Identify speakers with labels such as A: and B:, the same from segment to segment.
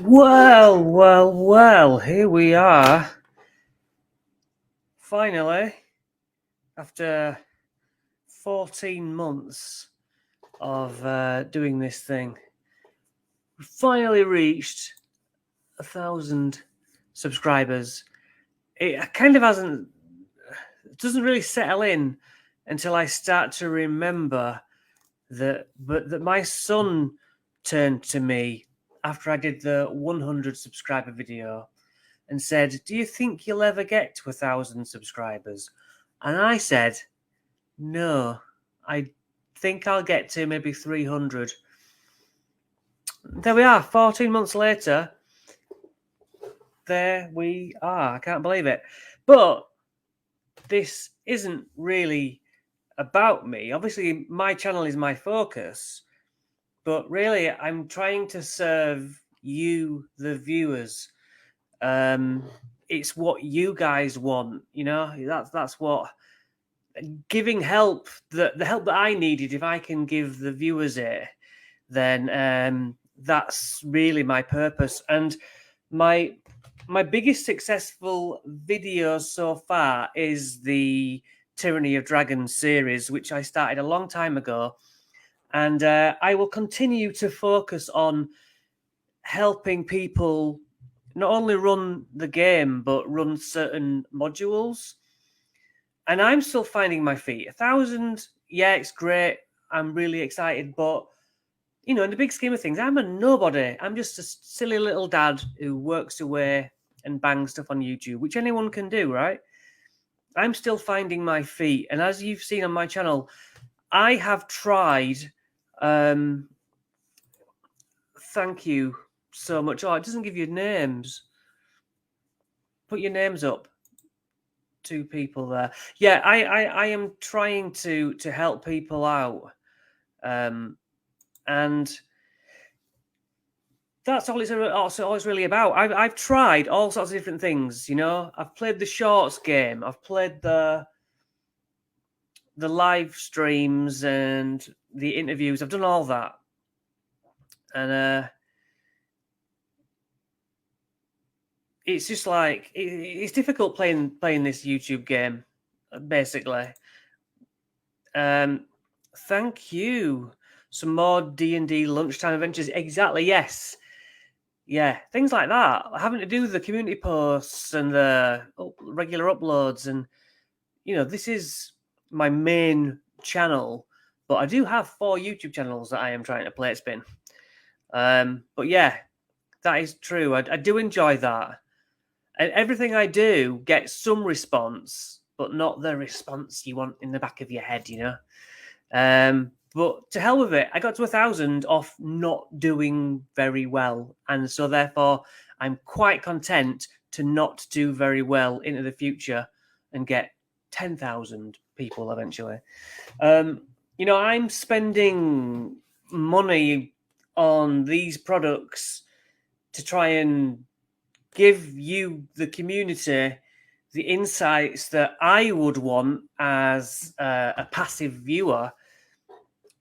A: Well, here we are. Finally, after 14 months of doing this thing, we finally reached 1,000 subscribers. It kind of doesn't really settle in until I start to remember that my son turned to me after I did the 100 subscriber video and said, "Do you think you'll ever get to 1,000 subscribers?" And I said, "No, I think I'll get to maybe 300. There we are, 14 months later. There we are. I can't believe it. But this isn't really about me. Obviously, my channel is my focus. But really, I'm trying to serve you, the viewers. It's what you guys want, that's what giving help, the help that I needed. If I can give the viewers it, then that's really my purpose. And my biggest successful video so far is the Tyranny of Dragons series, which I started a long time ago, and I will continue to focus on helping people not only run the game, but run certain modules. And I'm still finding my feet. 1,000, yeah, it's great. I'm really excited. But, in the big scheme of things, I'm a nobody. I'm just a silly little dad who works away and bangs stuff on YouTube, which anyone can do, right? I'm still finding my feet. And as you've seen on my channel, I have tried. Thank you so much. Oh, it doesn't give you names. Put your names up. 2 people there. Yeah, I am trying to help people out, and that's all it's really about. I've tried all sorts of different things. I've played the shorts game. I've played the live streams and the interviews. I've done all that, and it's just like it's difficult playing this YouTube game, basically. Thank you. Some more D&D lunchtime adventures. Exactly. Yes. Yeah. Things like that. Having to do the community posts and the regular uploads, and this is my main channel, but I do have 4 YouTube channels that I am trying to play spin. But yeah, that is true. I do enjoy that. And everything I do gets some response, but not the response you want in the back of your head, But to hell with it. I got to 1,000 off not doing very well. And so therefore, I'm quite content to not do very well into the future and get 10,000 people eventually. I'm spending money on these products to try and give you, the community, the insights that I would want as a passive viewer,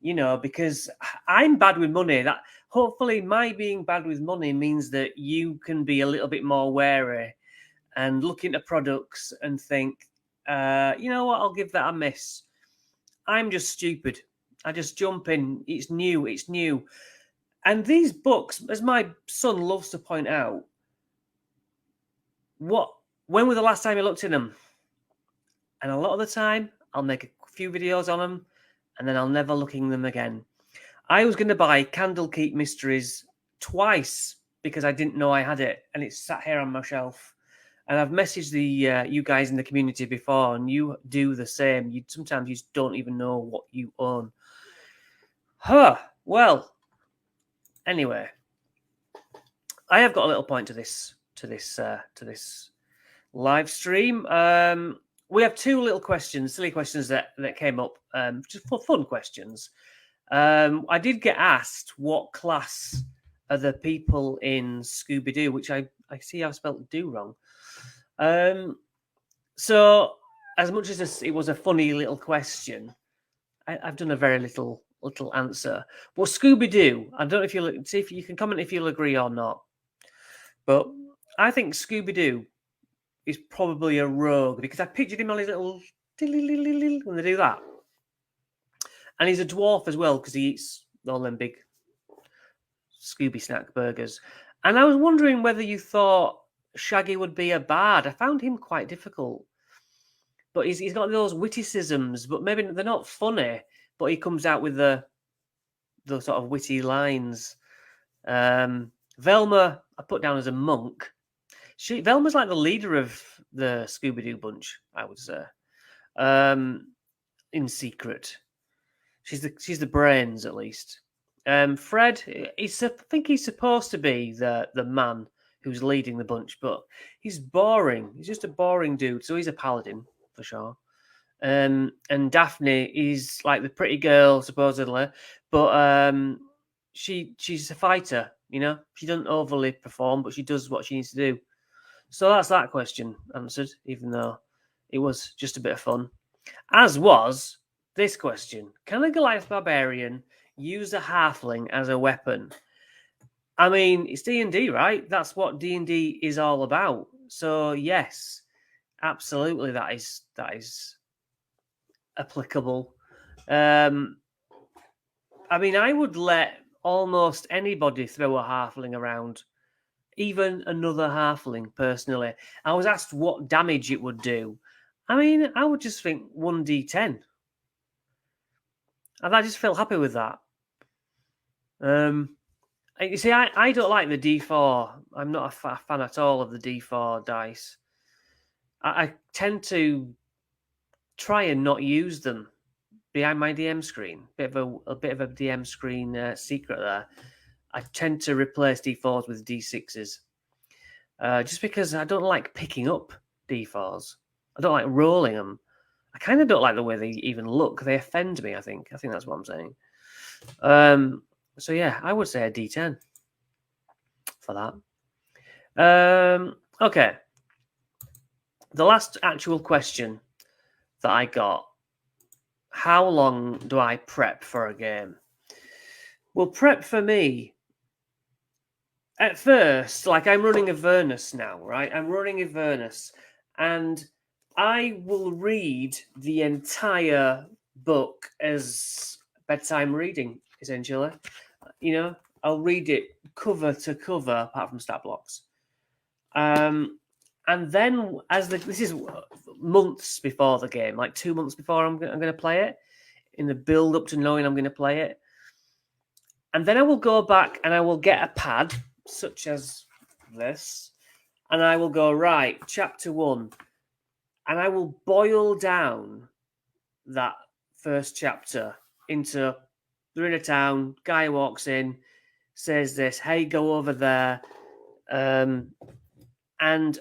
A: because I'm bad with money. That hopefully my being bad with money means that you can be a little bit more wary and look into products and think, you know what, I'll give that a miss. I'm just stupid. I just jump in. It's new. And these books, as my son loves to point out, when was the last time you looked in them? And a lot of the time, I'll make a few videos on them, and then I'll never look in them again. I was going to buy Candlekeep Mysteries twice because I didn't know I had it, and it's sat here on my shelf. And I've messaged the you guys in the community before, and you do the same. Sometimes you just don't even know what you own. Well, anyway, I have got a little point to this live stream. We have 2 little questions, silly questions that came up, just for fun questions. I did get asked what class are the people in Scooby-Doo, which I see I've spelled do wrong. So as much as it was a funny little question, I've done a very little answer. Well, Scooby-Doo, I don't know if you'll see if you can comment if you'll agree or not. But I think Scooby-Doo is probably a rogue because I pictured him on his little when they do that. And he's a dwarf as well because he eats all them big Scooby snack burgers. And I was wondering whether you thought Shaggy would be a bard. I found him quite difficult. But he's got those witticisms, but maybe they're not funny, but he comes out with the sort of witty lines. Velma, I put down as a monk. Velma's like the leader of the Scooby-Doo bunch, I would say. In secret. She's the brains, at least. Fred, I think he's supposed to be the man who's leading the bunch, but he's boring. He's just a boring dude, so he's a paladin for sure. And Daphne is like the pretty girl, supposedly, but she's a fighter. You know, she doesn't overly perform, but she does what she needs to do. So that's that question answered, even though it was just a bit of fun. As was this question: can a Goliath barbarian use a halfling as a weapon? I mean, it's D&D, right? That's what D&D is all about. So yes, absolutely, that is applicable. I mean, I would let almost anybody throw a halfling around, even another halfling, personally. I was asked what damage it would do. I mean, I would just think 1d10. And I just feel happy with that. You see, I don't like the D4. I'm not a fan at all of the D4 dice. I tend to try and not use them behind my DM screen. A bit of a DM screen secret there. I tend to replace D4s with D6s. Just because I don't like picking up D4s. I don't like rolling them. I kind of don't like the way they even look. They offend me, I think. I think that's what I'm saying. So yeah, I would say a D10 for that. Okay. The last actual question that I got: how long do I prep for a game? Well, prep for me, at first, like I'm running Avernus now, right? I'm running Avernus, and I will read the entire book as bedtime reading, essentially. You know, I'll read it cover to cover, apart from stat blocks. And then, this is months before the game, like 2 months before I'm going to play it, in the build up to knowing I'm going to play it. And then I will go back and I will get a pad, such as this, and I will go, right, chapter 1, and I will boil down that first chapter into, they're in a town, guy walks in, says this, hey, go over there, and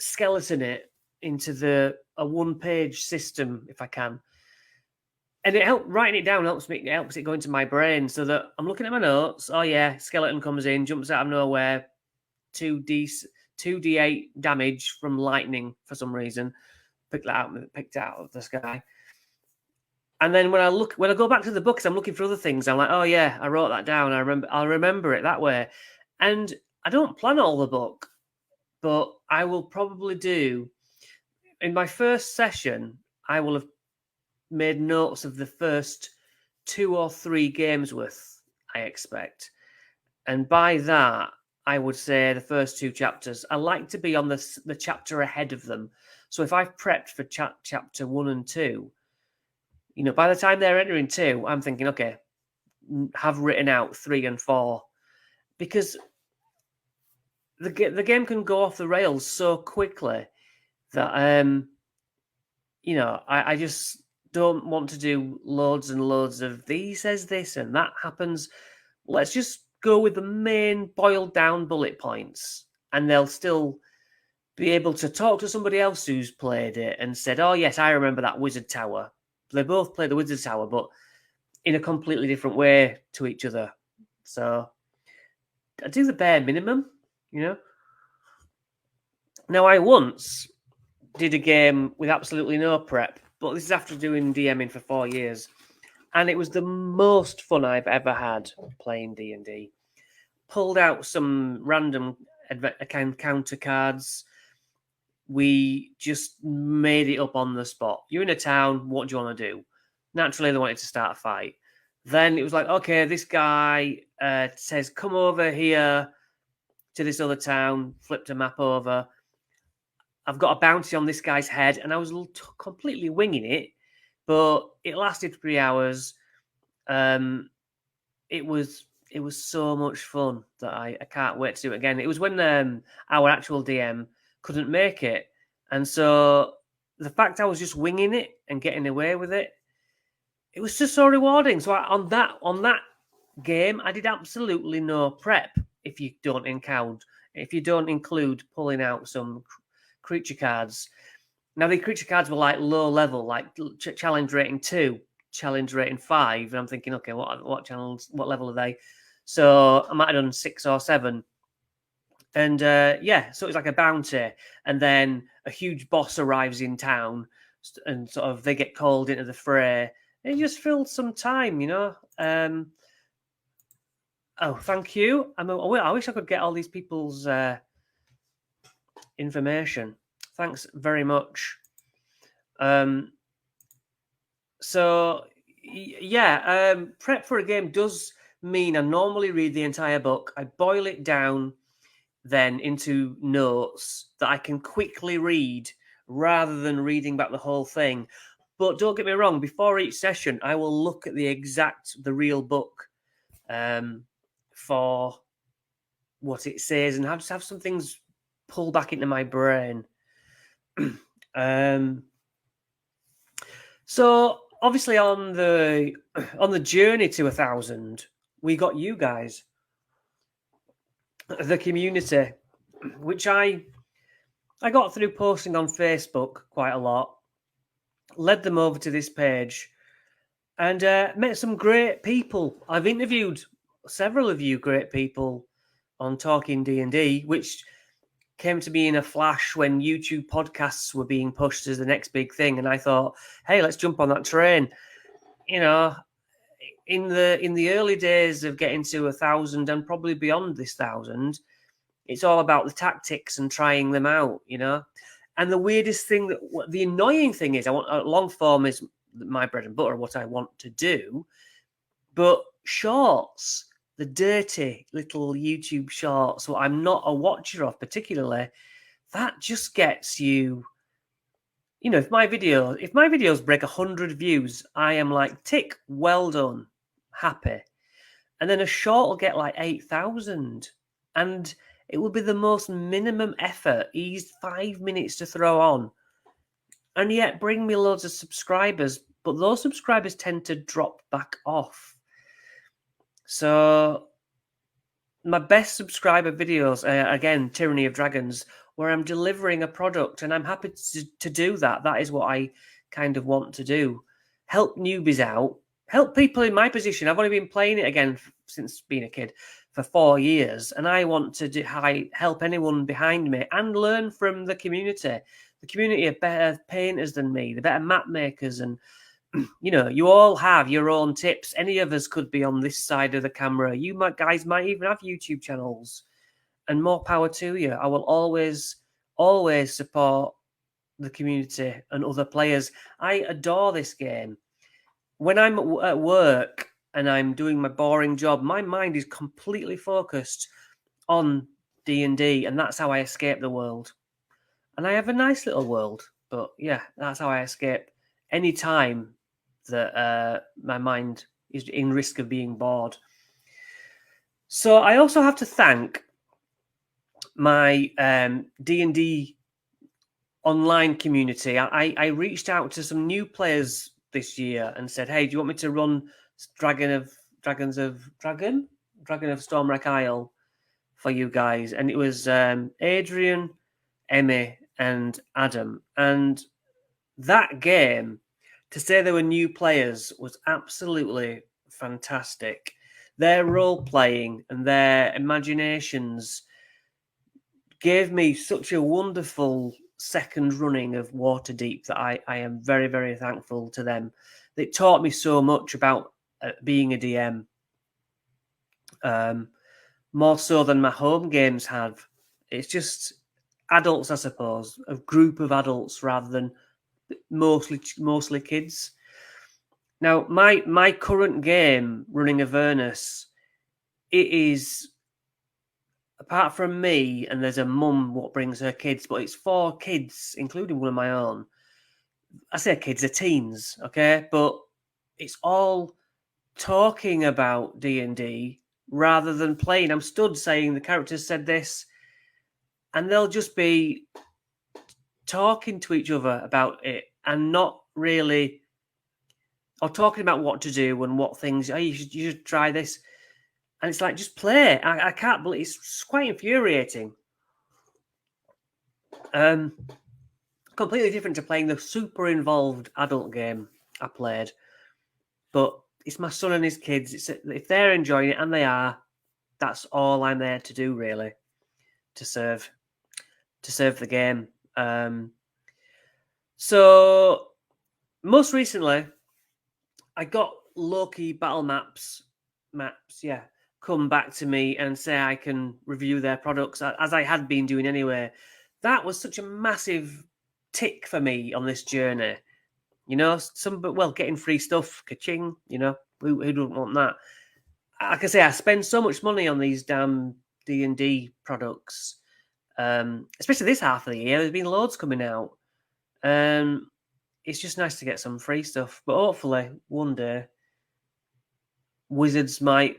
A: skeleton it into a one-page system if I can. And writing it down helps it go into my brain, so that I'm looking at my notes. Oh yeah, skeleton comes in, jumps out of nowhere, 2d8 damage from lightning for some reason. Picked out of the sky. And then when I go back to the books, I'm looking for other things. I'm like, oh yeah, I wrote that down. I'll remember it that way. And I don't plan all the book, but I will probably do, in my first session, I will have made notes of the first 2 or 3 games worth, I expect. And by that, I would say the first 2 chapters. I like to be on the chapter ahead of them. So if I've prepped for chapter 1 and 2, you know, by the time they're entering 2, I'm thinking, okay, have written out 3 and 4. Because the game can go off the rails so quickly that, you know, I just don't want to do loads and loads of he says this and that happens. Let's just go with the main boiled down bullet points, and they'll still be able to talk to somebody else who's played it and said, oh yes, I remember that wizard tower. They both play the wizard tower, but in a completely different way to each other. So I do the bare minimum, you know. Now, I once did a game with absolutely no prep, but this is after doing DMing for 4 years, and it was the most fun I've ever had playing D&D. Pulled out some random counter cards. We just made it up on the spot. You're in a town. What do you want to do? Naturally, they wanted to start a fight. Then it was like, okay, this guy says, come over here to this other town, flipped a map over. I've got a bounty on this guy's head. And I was completely winging it, but it lasted 3 hours. It was so much fun that I can't wait to do it again. It was when our actual DM couldn't make it. And so the fact I was just winging it and getting away with it, it was just so rewarding. So on that game, I did absolutely no prep. If you don't include pulling out some creature cards. Now the creature cards were like low level, like challenge rating 2, challenge rating 5, and I'm thinking, okay, what level are they? So I might have done 6 or 7. And so it was like a bounty, and then a huge boss arrives in town, and sort of they get called into the fray. It just filled some time, Oh, thank you. I wish I could get all these people's information. Thanks very much. Prep for a game does mean I normally read the entire book. I boil it down then into notes that I can quickly read rather than reading back the whole thing. But don't get me wrong, before each session, I will look at the real book for what it says and have some things pull back into my brain. So obviously on the journey to 1,000, we got you guys, the community, which I got through posting on Facebook quite a lot, led them over to this page, and met some great people. I've interviewed several of you great people on Talking D&D, which came to me in a flash when YouTube podcasts were being pushed as the next big thing, and I thought, hey, let's jump on that train. In the early days of getting to 1,000 and probably beyond this 1,000, it's all about the tactics and trying them out, And the annoying thing is, long form is my bread and butter, what I want to do, but shorts, the dirty little YouTube shorts, what I'm not a watcher of particularly, that just gets you. If my videos break 100 views, I am like, tick, well done, happy. And then a short will get like 8,000, and it will be the most minimum effort, eased 5 minutes to throw on, and yet bring me loads of subscribers. But those subscribers tend to drop back off. So my best subscriber videos, again, Tyranny of Dragons, where I'm delivering a product, and I'm happy to do that. That is what I kind of want to do. Help newbies out. Help people in my position. I've only been playing it again since being a kid for 4 years, and I want to help anyone behind me and learn from the community. The community are better painters than me. They're better map makers, and you all have your own tips. Any of us could be on this side of the camera. Guys might even have YouTube channels, and more power to you. I will always support the community and other players. I adore this game. When I'm at work and I'm doing my boring job, my mind is completely focused on D&D, and that's how I escape the world. And I have a nice little world, but yeah, that's how I escape any time that my mind is in risk of being bored. So I also have to thank my D&D online community. I reached out to some new players this year and said, hey, do you want me to run Dragon of Stormwreck Isle for you guys? And it was Adrian, Emmy, and Adam. And that game, to say there were new players, was absolutely fantastic. Their role playing and their imaginations gave me such a wonderful second running of Waterdeep that I am very, very thankful to them. It taught me so much about being a DM, more so than my home games have. It's just adults, I suppose, a group of adults rather than mostly kids. Now, my current game, running Avernus, it is, apart from me, and there's a mum what brings her kids, but it's 4 kids, including one of my own. I say kids, they're teens, okay? But it's all talking about D&D rather than playing. I'm stood saying the characters said this, and they'll just be talking to each other about it and not really, or talking about what to do and what things, you should try this. And it's like, just play. I can't believe it's quite infuriating. Completely different to playing the super involved adult game I played. But it's my son and his kids. If they're enjoying it, and they are, that's all I'm there to do, really, to serve the game. So most recently, I got Loki battle maps, come back to me and say I can review their products, as I had been doing anyway. That was such a massive tick for me on this journey. You know, getting free stuff, ka-ching, you know, who doesn't want that? Like I say, I spend so much money on these damn D&D products, especially this half of the year. There's been loads coming out. It's just nice to get some free stuff. But hopefully, one day, Wizards might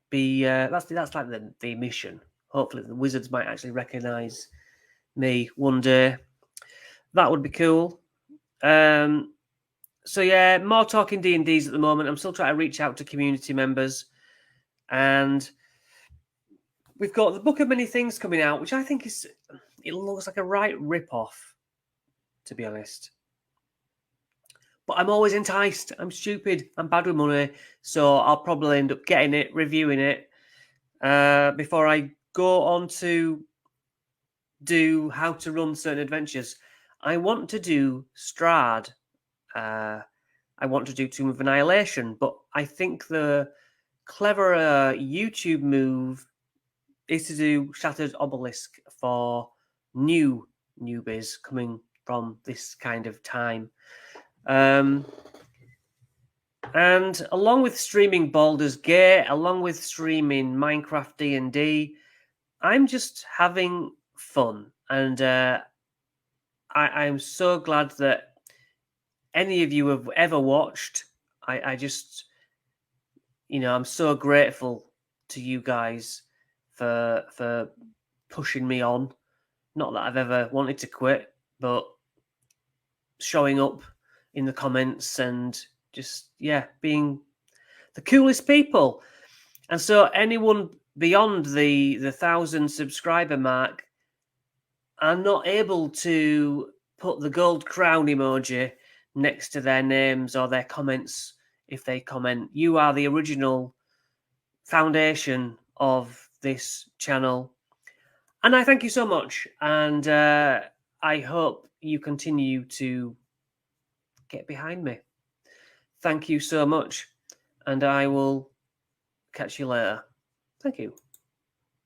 A: be... that's like the mission. Hopefully, the Wizards might actually recognise me one day. That would be cool. So yeah, more talking D&Ds at the moment. I'm still trying to reach out to community members, and we've got the Book of Many Things coming out, which I think it looks like a right rip-off, to be honest. But I'm always enticed. I'm stupid. I'm bad with money, so I'll probably end up getting it, reviewing it, before I go on to do how to run certain adventures. I want to do Strahd. I want to do Tomb of Annihilation, but I think the cleverer YouTube move is to do Shattered Obelisk for newbies coming from this kind of time. And along with streaming Baldur's Gate, along with streaming Minecraft D&D, I'm just having fun. And I'm so glad that any of you have ever watched. I just, I'm so grateful to you guys for pushing me on. Not that I've ever wanted to quit, but showing up in the comments and just, being the coolest people. And so anyone beyond the 1,000 subscriber mark are not able to put the gold crown emoji next to their names or their comments if they comment. You are the original foundation of this channel. And I thank you so much. And I hope you continue to get behind me. Thank you so much. And I will catch you later. Thank you.